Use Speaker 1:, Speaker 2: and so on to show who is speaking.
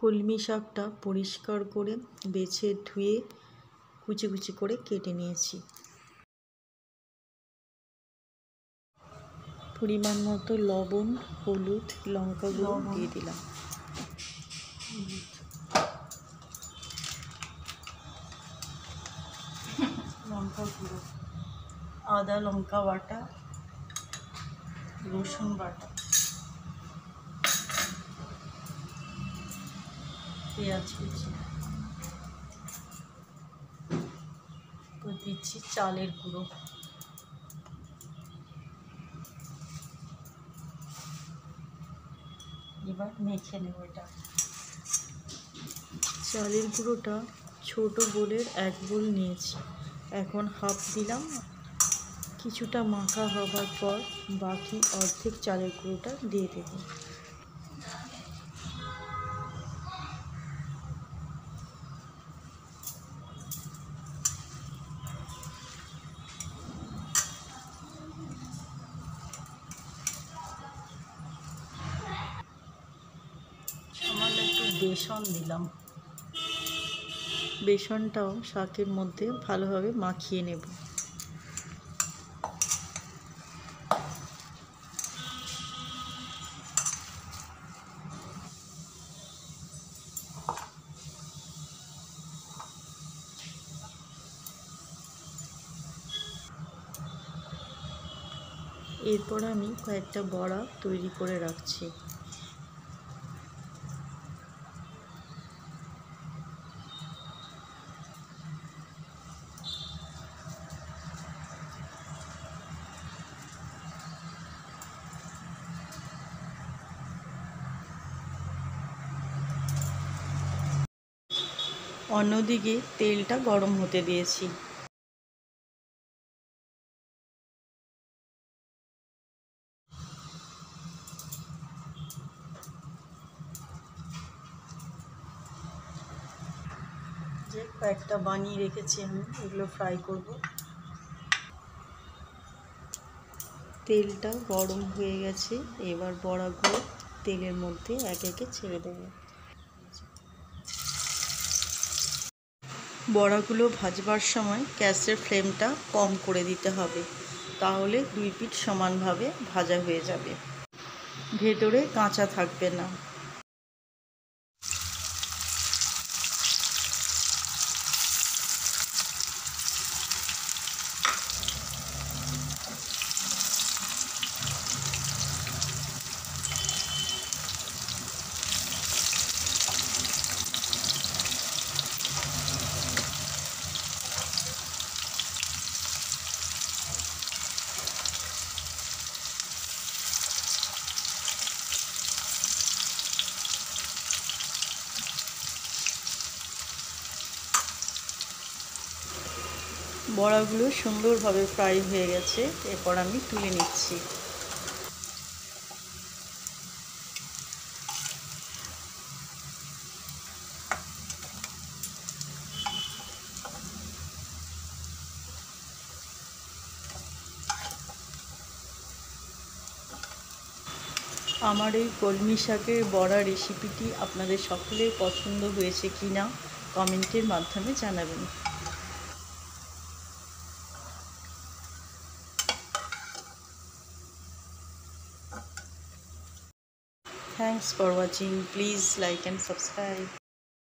Speaker 1: কলমি শাকটা পরিষ্কার করে বেছে ধুয়ে কুচি কুচি করে কেটে নিয়েছি। পরিমাণ মতো লবণ, হলুদ, লঙ্কা গুঁড়ো দিয়ে দিলাম। লঙ্কা গুঁড়ো, আদা লঙ্কা বাটা, রসুন বাটা, পেঁয়াজ কুচি, দিচ্ছি চালের গুঁড়ো, এবার মেখে নেব। এটা চালের গুঁড়োটা ছোট বোলের 1 বোল নিয়েছি, এখন হাফ দিলাম। কিছুটা মাখা হবার পর বাকি অর্ধেক চালের গুঁড়োটা দিয়ে দেব। সামান্য একটু বেসন দিলাম। বেসনটাও শাকের মধ্যে ভালোভাবে মাখিয়ে নেব। এরপর আমি কয়েকটা বড়া তৈরি করে রাখছি। অন্যদিকে তেলটা গরম হতে দিয়েছি। যে কয়েকটা বানিয়ে রেখেছি আমি, এগুলো ফ্রাই করব। তেলটা গরম হয়ে গেছে, এবার বড়াগুলো তেলের মধ্যে একে একে ছেড়ে দেব। বড়াগুলো ভাজবার সময় গ্যাসের ফ্লেমটা কম করে দিতে হবে, তাহলে 2 পিঠ সমানভাবে ভাজা হয়ে যাবে, ভেতরে কাঁচা থাকবে না। বড়াগুলো সুন্দরভাবে ফ্রাই হয়ে গেছে, এরপর আমি তুলে নিচ্ছি। আমার এই কলমি শাকের বড়া রেসিপিটি আপনাদের সকলের পছন্দ হয়েছে কিনা কমেন্টের মাধ্যমে জানাবেন। Thanks for watching. Please like and subscribe.